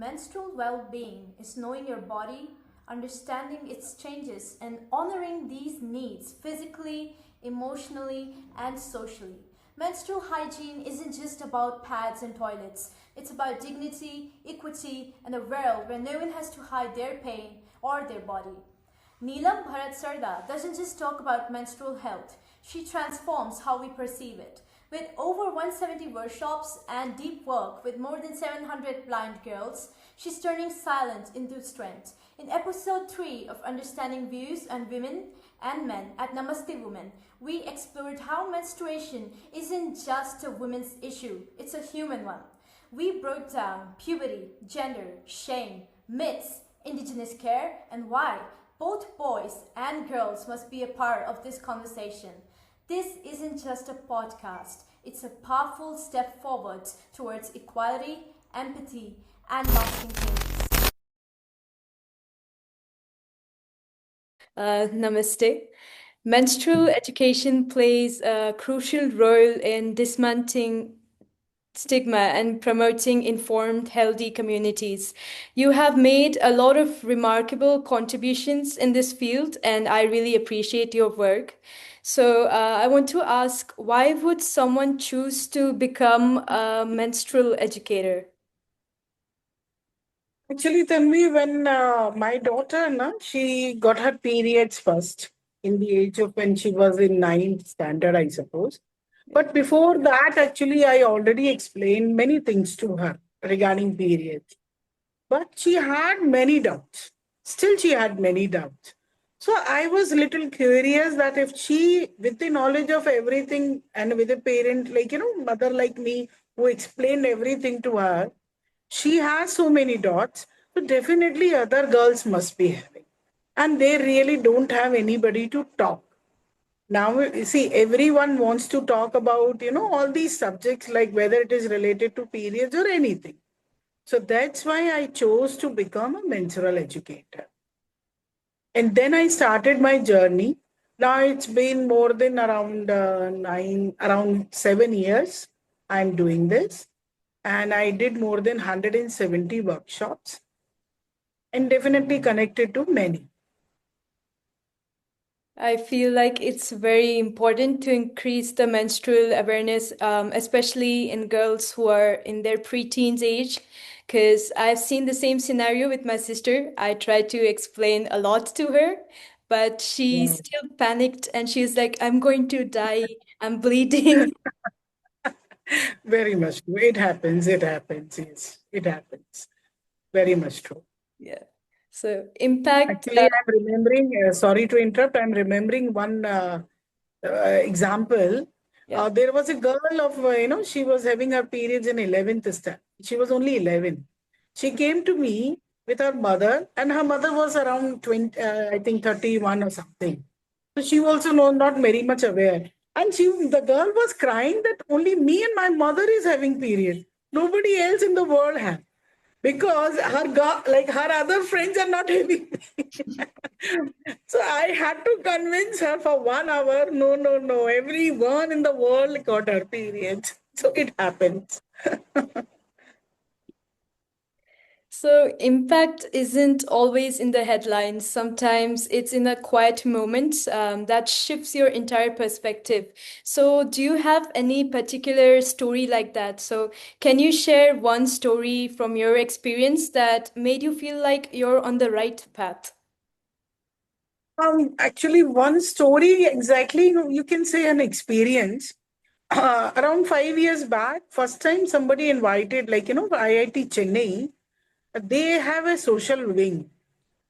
Menstrual well being is knowing your body, understanding its changes, and honoring these needs physically, emotionally, and socially. Menstrual hygiene isn't just about pads and toilets, it's about dignity, equity, and a world where no one has to hide their pain or their body. Neelam Bharat Sarda doesn't just talk about menstrual health, she transforms how we perceive it. With over 170 workshops and deep work with more than 700 blind girls, she's turning silence into strength. In episode 3 of Understanding Views on Women and Men at Namaste Women, we explored how menstruation isn't just a women's issue, it's a human one. We broke down puberty, gender, shame, myths, indigenous care, and why both boys and girls must be a part of this conversation. This isn't just a podcast, it's a powerful step forward towards equality, empathy, and lasting changes. Namaste. Menstrual education plays a crucial role in dismantling stigma and promoting informed, healthy communities. You have made a lot of remarkable contributions in this field, and I really appreciate your work. So, I want to ask, why would someone choose to become a menstrual educator? Actually, Tanvi, when my daughter, she got her periods first in the age of when she was in ninth standard, I suppose. But before that, actually, I already explained many things to her regarding periods. But she had many doubts. Still, she had many doubts. So I was little curious that if she, with the knowledge of everything and with a parent like, mother like me, who explained everything to her, she has so many dots, so definitely other girls must be having. And they really don't have anybody to talk. Now, you see, everyone wants to talk about, all these subjects, like whether it is related to periods or anything. So that's why I chose to become a menstrual educator. And then I started my journey. Now it's been more than around 7 years I'm doing this. And I did more than 170 workshops and definitely connected to many. I feel like it's very important to increase the menstrual awareness, especially in girls who are in their preteens age, because I've seen the same scenario with my sister. I tried to explain a lot to her, but she Yeah. still panicked and she's like, I'm going to die, I'm bleeding. Very much true. It happens. It happens. Yes, it happens. Very much true. Yeah. So, impact, Actually, I'm remembering, sorry to interrupt, I'm remembering one example. yeah. There was a girl of, she was having her periods in 11th standard. She was only 11. She came to me with her mother, and her mother was around 20, I think 31 or something. So she also not very much aware. And the girl was crying that only me and my mother is having periods. Nobody else in the world has because like her other friends are not having. So I had to convince her for 1 hour. No, no, no. Everyone in the world got her periods. So it happens. So, impact isn't always in the headlines. Sometimes it's in a quiet moment that shifts your entire perspective. So, do you have any particular story like that? So, can you share one story from your experience that made you feel like you're on the right path? Actually, one story exactly, you can say an experience. Around 5 years back, first time somebody invited, like, IIT Chennai, they have a social wing.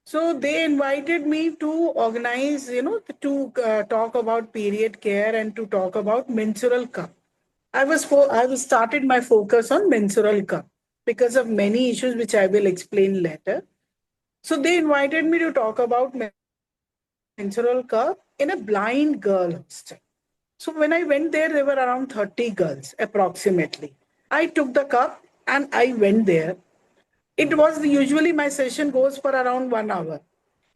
So they invited me to organize, to talk about period care and to talk about menstrual cup. I was started my focus on menstrual cup because of many issues which I will explain later. So they invited me to talk about menstrual cup in a blind girl hostel. So when I went there were around 30 girls approximately. I took the cup and I went there. It was usually my session goes for around 1 hour.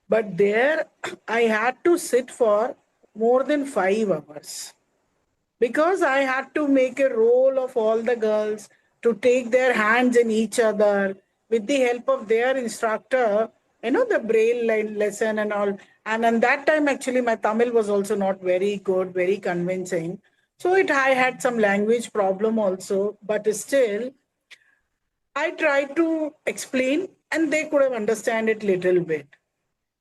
But there I had to sit for more than 5 hours because I had to make a role of all the girls to take their hands in each other. with the help of their instructor, the braille lesson and all. And at that time, actually, my Tamil was also not very good, very convincing. So I had some language problem also, but still, I tried to explain, and they could have understand it little bit.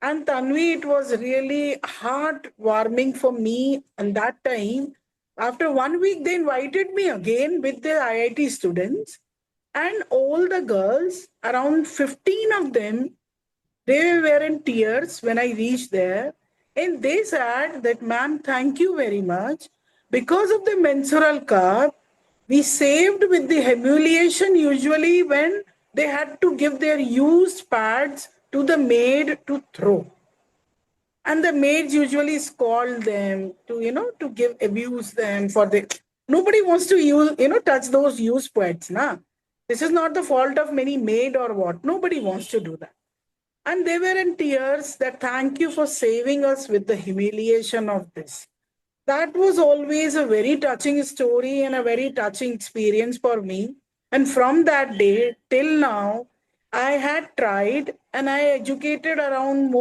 And Tanvi, it was really heartwarming for me. And that time, after 1 week, they invited me again with the IIT students. And all the girls, around 15 of them, they were in tears when I reached there. And they said that, ma'am, thank you very much. Because of the menstrual cup, we saved with the humiliation usually when they had to give their used pads to the maid to throw. And the maids usually scold them to give abuse them for the nobody wants to use touch those used pads, na. This is not the fault of many maid or what. Nobody wants to do that. And they were in tears that thank you for saving us with the humiliation of this. That was always a very touching story and a very touching experience for me. And from that day till now, I had tried and I educated around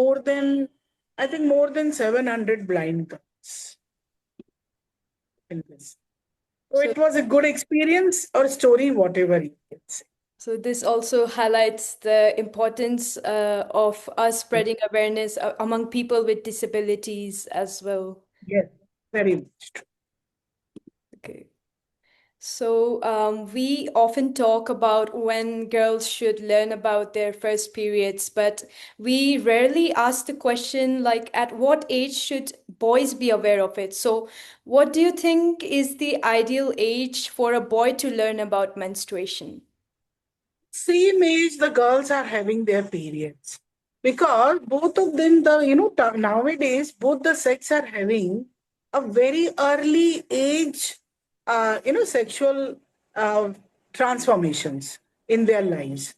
I think more than 700 blind girls in this. So So, it was a good experience or story, whatever you can say. so this also highlights the importance of us spreading awareness among people with disabilities as well. Yes, very much true. Okay. So, we often talk about when girls should learn about their first periods, but we rarely ask the question like, at what age should boys be aware of it? So, what do you think is the ideal age for a boy to learn about menstruation? Same age the girls are having their periods, because both of them nowadays both the sex are having a very early age sexual uh, transformations in their lives.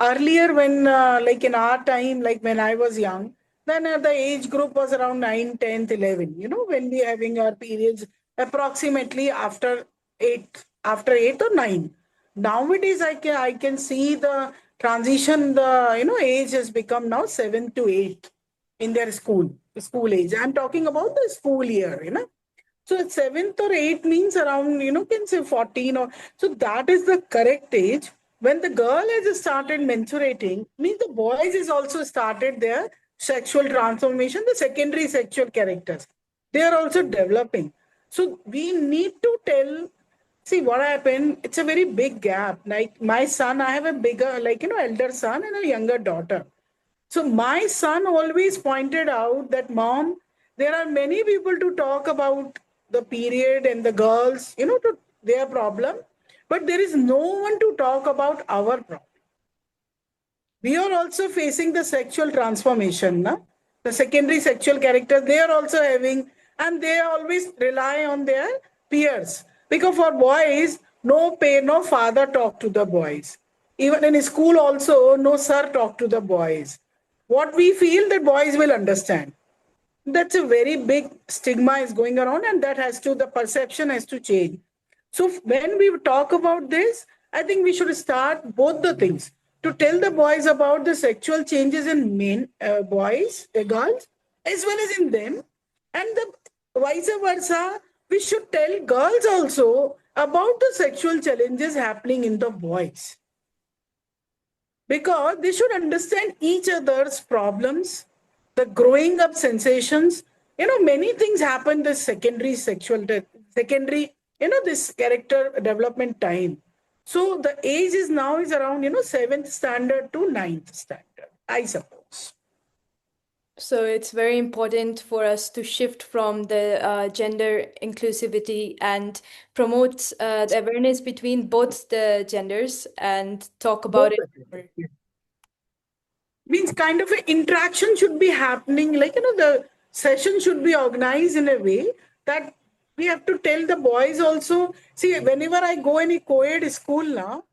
Earlier, when like in our time, like when I was young, then the age group was around 9, 10, 11. When we having our periods approximately after 8 or 9. Nowadays, I can see the transition. The age has become now 7 to 8 in their school age. I'm talking about the school year. So seventh or eighth means around, can say 14 or so that is the correct age. When the girl has started menstruating, means the boys is also started their sexual transformation, the secondary sexual characters. They are also developing. So we need to tell, see what happened, it's a very big gap. Like my son, I have a bigger, elder son and a younger daughter. So my son always pointed out that, mom, there are many people to talk about the period and the girls, to their problem, but there is no one to talk about our problem. We are also facing the sexual transformation, na? The secondary sexual character they are also having, and they always rely on their peers. Because for boys, no father talk to the boys. Even in school, also, no sir talk to the boys. What we feel that boys will understand. That's a very big stigma is going around, and that has to, the perception has to change. So when we talk about this, I think we should start both the things, to tell the boys about the sexual changes in men, boys, girls, as well as in them, and the vice versa. We should tell girls also about the sexual challenges happening in the boys, because they should understand each other's problems, the growing up sensations. Many things happen this secondary, this character development time. So the age is now is around, seventh standard to ninth standard, I suppose. So it's very important for us to shift from the gender inclusivity and promote the awareness between both the genders and talk about Both it the more. things. Means kind of an interaction should be happening, like the session should be organized in a way that we have to tell the boys also. See, whenever I go any co-ed school now,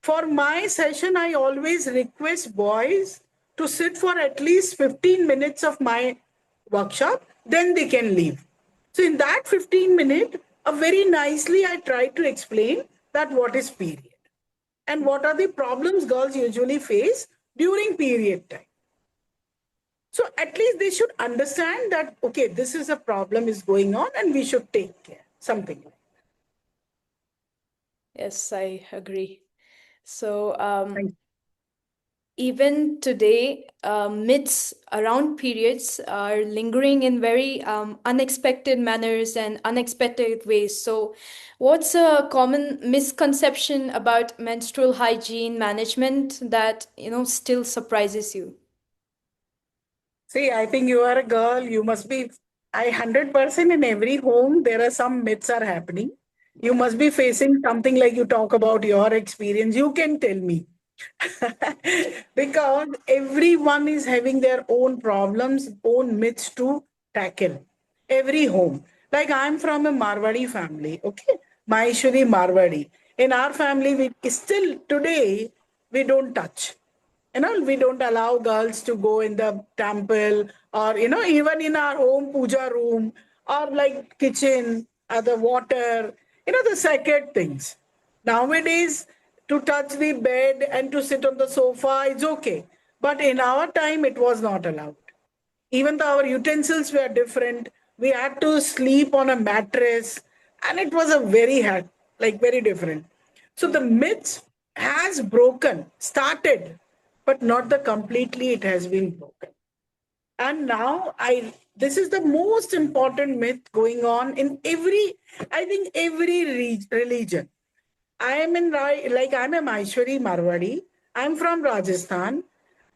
for my session I always request boys to sit for at least 15 minutes of my workshop, then they can leave. So in that 15 minute, very nicely I try to explain that what is period. and what are the problems girls usually face during period time. So at least they should understand that, okay, this is a problem is going on and we should take care, something like Yes, I agree. So, that. even today, myths around periods are lingering in very unexpected manners and unexpected ways. So, what's a common misconception about menstrual hygiene management that still surprises you? See, I think you are a girl. You must be. 100% in every home. There are some myths are happening. You must be facing something like you talk about your experience. You can tell me because everyone is having their own problems, own myths to tackle. Every home. Like I'm from a Marwadi family. Okay, Maheshwari Marwadi. In our family, we still today we don't touch. We don't allow girls to go in the temple, or even in our home puja room, or like kitchen, or the water, the sacred things. Nowadays, to touch the bed and to sit on the sofa is okay, but in our time it was not allowed. Even though our utensils were different, we had to sleep on a mattress, and it was a very hard, like very different. So the myths has broken, started, but not the completely it has been broken. And now I this is the most important myth going on in every, I think every religion. I am I'm a Maheshwari Marwadi. I'm from Rajasthan.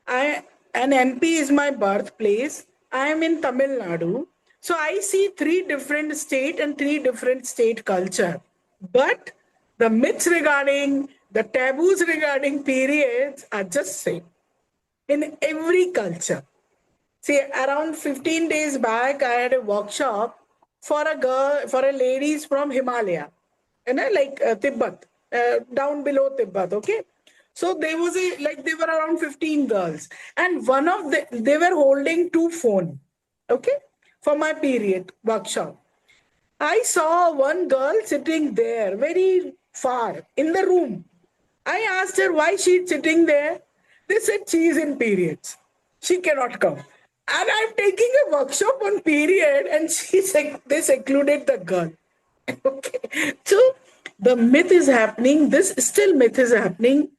I and MP is my birthplace. I am in Tamil Nadu. So I see three different state and three different state culture. But the myths regarding the taboos regarding periods are just same in every culture. See, around 15 days back, I had a workshop for a girl, for a ladies from Himalaya, like Tibet, down below Tibet. Okay, so there was they were around 15 girls, and one of they were holding two phone. Okay, for my period workshop, I saw one girl sitting there, very far in the room. I asked her why she's sitting there. They said she is in periods. She cannot come. And I'm taking a workshop on period, and they secluded the girl. Okay. So the myth is happening. This still myth is happening.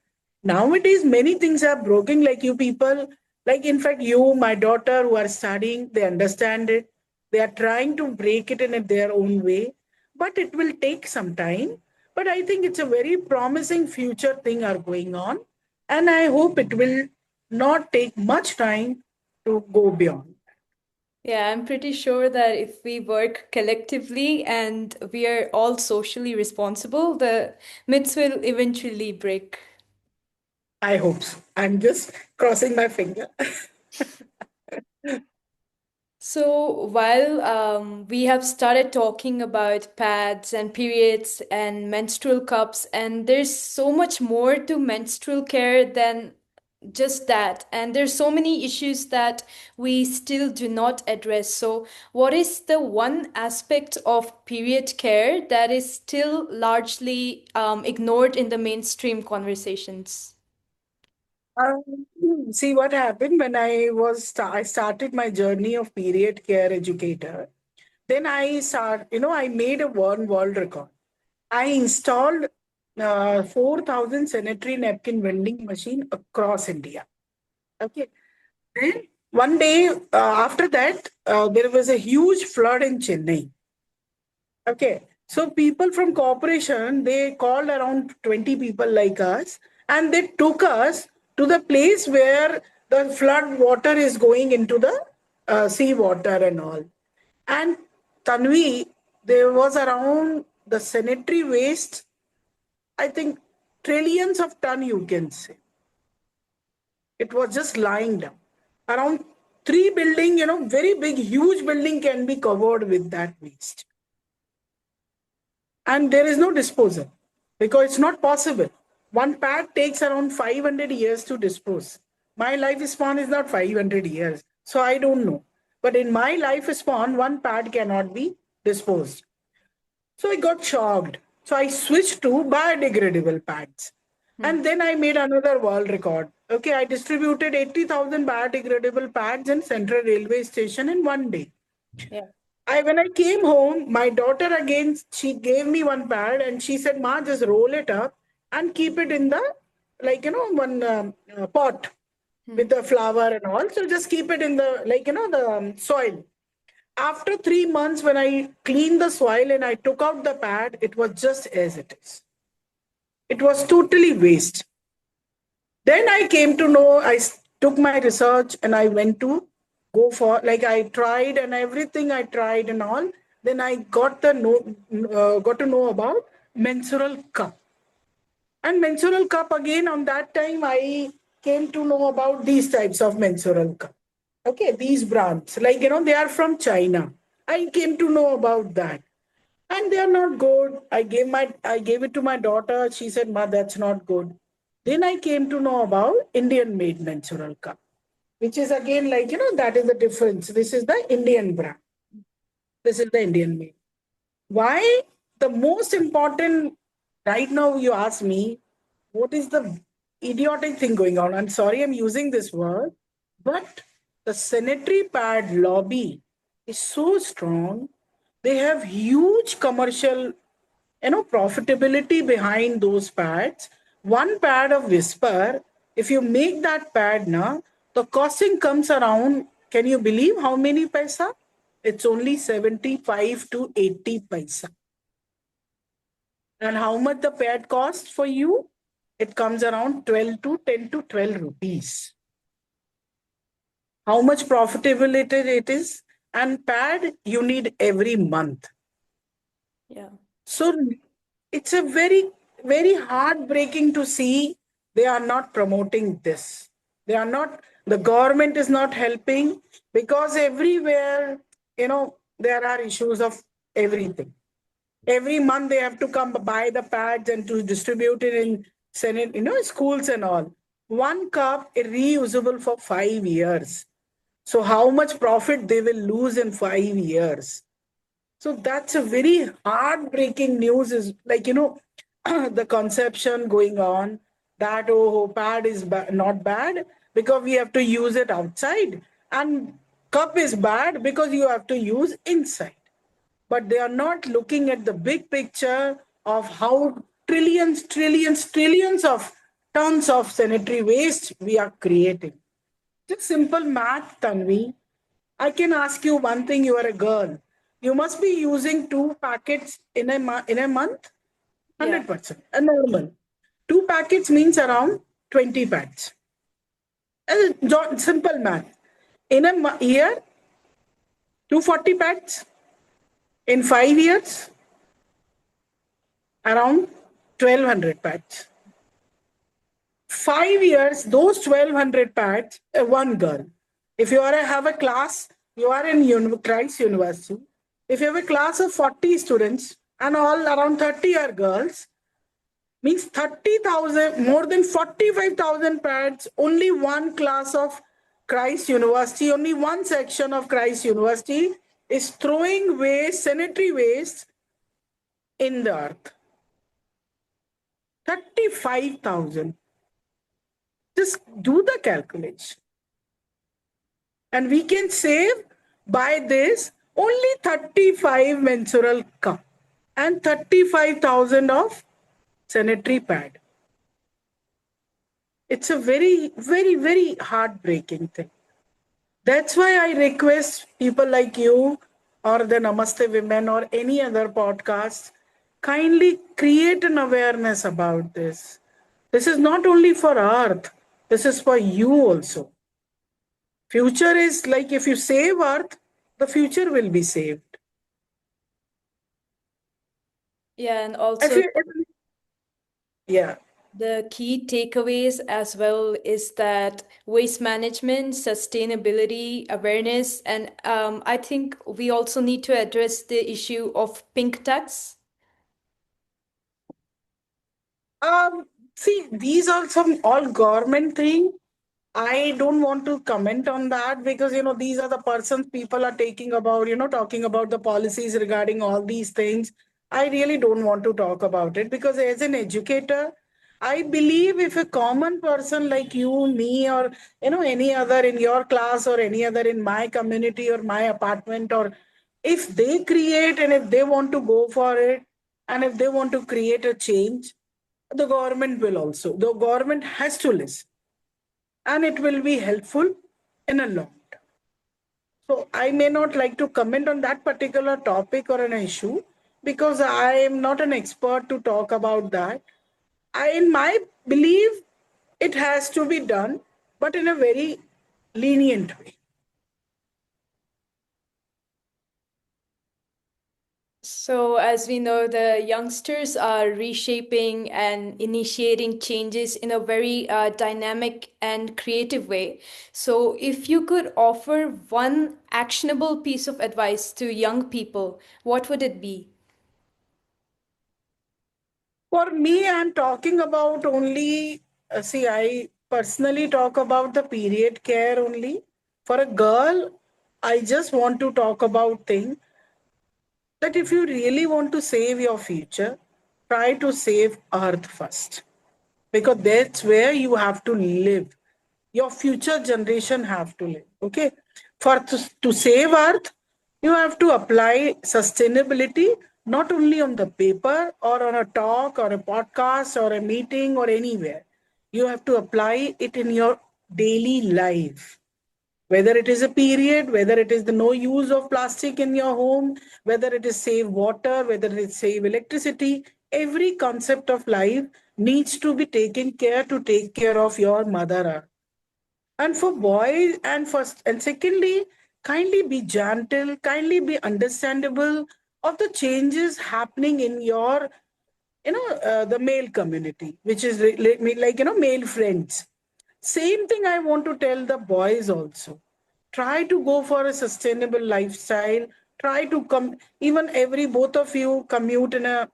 Nowadays, many things are broken. Like you people, like in fact, you, my daughter, who are studying, they understand it. They are trying to break it in their own way, but it will take some time. But I think it's a very promising future thing are going on, and I hope it will not take much time to go beyond. Yeah, I'm pretty sure that if we work collectively and we are all socially responsible, the myths will eventually break. I hope so. I'm just crossing my finger. So, while we have started talking about pads and periods and menstrual cups, and there's so much more to menstrual care than just that. And there's so many issues that we still do not address. So, what is the one aspect of period care that is still largely ignored in the mainstream conversations? See what happened when I started my journey of period care educator. Then I made a one world record. I installed 4,000 sanitary napkin vending machine across India. Okay. Then one day after that, there was a huge flood in Chennai. Okay. So people from corporation, they called around 20 people like us, and they took us to the place where the flood water is going into the sea water and all. And Tanvi, there was around the sanitary waste, I think trillions of ton you can say. It was just lying down. Around three building, very big, huge building can be covered with that waste. And there is no disposal because it's not possible. One pad takes around 500 years to dispose. My lifespan is not 500 years, so I don't know. But in my lifespan, one pad cannot be disposed. So I got shocked. So I switched to biodegradable pads. And then I made another world record. Okay, I distributed 80,000 biodegradable pads in Central Railway Station in one day. Yeah. When I came home, my daughter again, she gave me one pad and she said, "Ma, just roll it up and keep it in the, one pot with the flour and all. So just keep it in the, the soil." After 3 months, when I cleaned the soil and I took out the pad, it was just as it is. It was totally waste. Then I came to know, took my research and I went to go for, like I tried and everything I tried and all. Then I got to know about menstrual cup. And menstrual cup again, on that time, I came to know about these types of menstrual cup. Okay, these brands, they are from China. I came to know about that. And they are not good. I gave it to my daughter. She said, "Ma, that's not good." Then I came to know about Indian made menstrual cup, which is again that is the difference. This is the Indian brand. This is the Indian made. Why? The most important right now, you ask me, what is the idiotic thing going on? I'm sorry I'm using this word, but the sanitary pad lobby is so strong. They have huge commercial profitability behind those pads. One pad of Whisper, if you make that pad now, the costing comes around, can you believe how many paisa? It's only 75 to 80 paisa. And how much the pad costs for you? It comes around 12 to 10 to 12 rupees. How much profitable it is? And pad you need every month. Yeah. So it's a very, very heartbreaking to see they are not promoting this. They are not, the government is not helping because everywhere, there are issues of everything. Every month they have to come buy the pads and to distribute it in Senate, schools and all. One cup is reusable for 5 years. So how much profit they will lose in 5 years? So that's a very heartbreaking news. Is the conception going on that pad is not bad because we have to use it outside, and cup is bad because you have to use inside. But they are not looking at the big picture of how trillions of tons of sanitary waste we are creating. Just simple math, Tanvi. I can ask you one thing. You are a girl. You must be using 2 packets in a month. Yeah. 100%. A normal. 2 packets means around 20 pads. Simple math. In a year, 240 pads. In 5 years, around 1200 pads. 5 years, those 1200 pads, one girl. If you have a class, you are in Christ University. If you have a class of 40 students and all around 30 are girls, means 30,000, more than 45,000 pads, only one class of Christ University, only one section of Christ University is throwing waste, sanitary waste in the earth. 35,000. Just do the calculation. And we can save by this only 35 menstrual cup and 35,000 of sanitary pad. It's a very, very, very heartbreaking thing. That's why I request people like you or the Namaste Women or any other podcast, kindly create an awareness about this. This is not only for Earth, this is for you also. Future is like if you save Earth, the future will be saved. Yeah, and If also you, yeah. the key takeaways as well is that waste management, sustainability, awareness, and I think we also need to address the issue of pink tax. Um, See, these are some all government thing. I don't want to comment on that because these are the persons people are taking about, talking about the policies regarding all these things. I really don't want to talk about it because as an educator, I believe if a common person like you, me, or any other in your class or any other in my community or my apartment, or if they create and if they want to go for it, and if they want to create a change, the government will also. The government has to listen, and it will be helpful in a long term. So I may not like to comment on that particular topic or an issue because I am not an expert to talk about that. In my belief, it has to be done, but in a very lenient way. So, as we know, the youngsters are reshaping and initiating changes in a very dynamic and creative way. So, if you could offer one actionable piece of advice to young people, what would it be? For me, I'm talking about only, see, I personally talk about the period care only. For a girl, I just want to talk about things that if you really want to save your future, try to save Earth first. Because that's where you have to live. Your future generation have to live. Okay. To save Earth, you have to apply sustainability not only on the paper or on a talk or a podcast or a meeting or anywhere. You have to apply it in your daily life, whether it is a period, whether it is the no use of plastic in your home, whether it is save water, whether it is save electricity. Every concept of life needs to be taken care to take care of your mother earth. And for boys, and first and secondly, kindly be gentle, kindly be understandable of the changes happening in your the male community, which is like male friends. Same thing I want to tell the boys also. Try to go for a sustainable lifestyle. Try to come, even every both of you commute in a,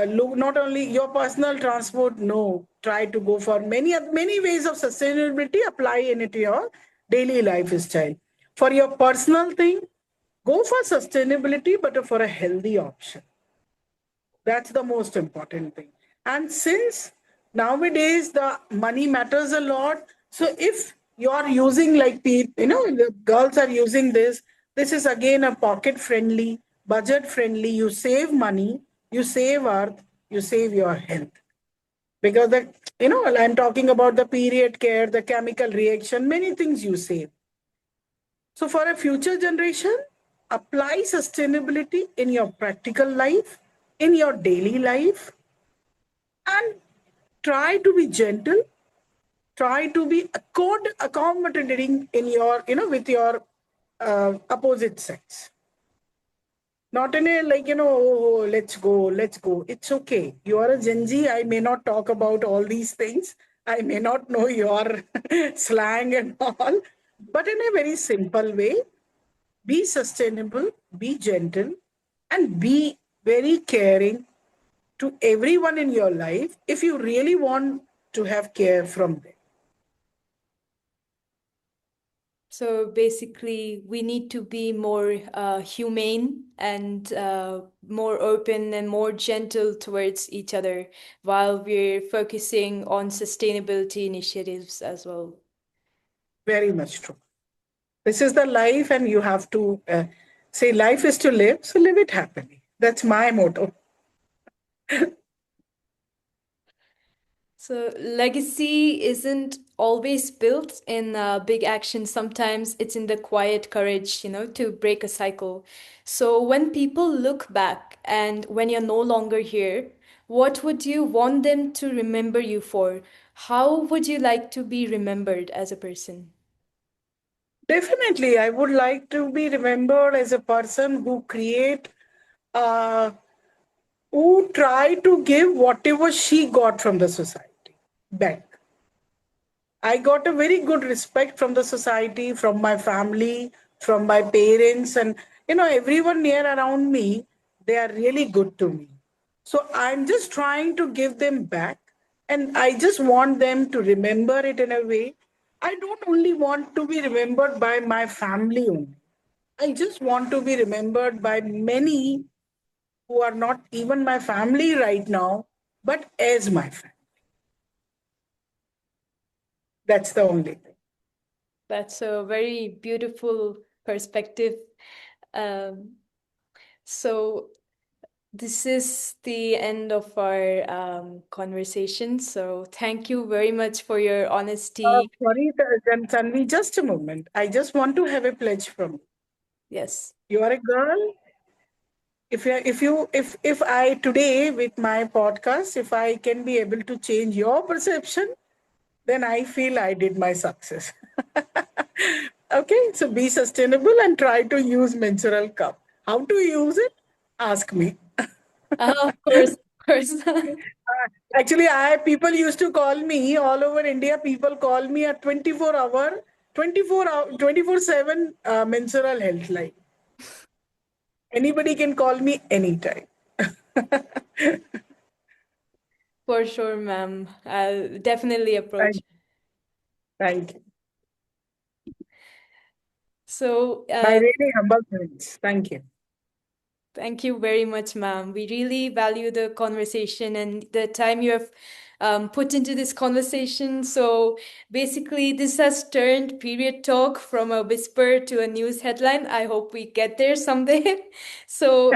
look, not only your personal transport, no. Try to go for many ways of sustainability, apply in it your daily lifestyle. For your personal thing, go for sustainability, but for a healthy option. That's the most important thing. And since nowadays the money matters a lot, so if you are using like the girls are using this is again a pocket friendly, budget friendly. You save money, you save earth, you save your health. Because I'm talking about the period care, the chemical reaction, many things you save. So for a future generation, apply sustainability in your practical life, in your daily life, and try to be gentle, try to be accommodating in your with your opposite sex, not in a like oh, let's go, it's okay, you are a Gen Z. I may not talk about all these things, I may not know your slang and all, but in a very simple way, be sustainable, be gentle, and be very caring to everyone in your life if you really want to have care from them. So basically, we need to be more humane and more open and more gentle towards each other while we're focusing on sustainability initiatives as well. Very much true. This is the life, and you have to say life is to live, so live it happily. That's my motto. So, legacy isn't always built in big action. Sometimes it's in the quiet courage, to break a cycle. So, when people look back and when you're no longer here, what would you want them to remember you for? How would you like to be remembered as a person? Definitely, I would like to be remembered as a person who create, uh, who try to give whatever she got from the society back. I got a very good respect from the society, from my family, from my parents, and everyone near around me. They are really good to me. So I'm just trying to give them back, and I just want them to remember it in a way. I don't only want to be remembered by my family only. I just want to be remembered by many who are not even my family right now, but as my friend. That's the only thing. That's a very beautiful perspective. Um, so this is the end of our conversation. So thank you very much for your honesty. Sorry, Tanvi, just a moment. I just want to have a pledge from you. Yes. You are a girl. If I today with my podcast, if I can be able to change your perception, then I feel I did my success. Okay, so be sustainable and try to use menstrual cup. How to use it? Ask me. Of course, of course. Actually, I people used to call me all over India. People call me a 24/7 menstrual health line. Anybody can call me anytime. For sure, ma'am. I'll definitely approach. Thank, thank you. So, My really humble thanks. Thank you. thank you very much, ma'am. We really value the conversation and the time you have put into this conversation. So basically, this has turned period talk from a whisper to a news headline. I hope we get there someday. So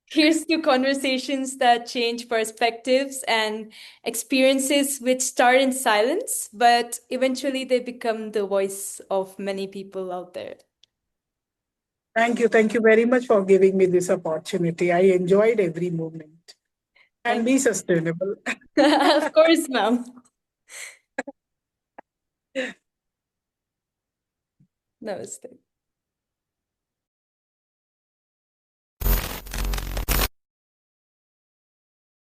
here's to conversations that change perspectives and experiences which start in silence, but eventually they become the voice of many people out there. Thank you. Thank you very much for giving me this opportunity. I enjoyed every moment. And Thank be sustainable. Of course, ma'am. Namaste.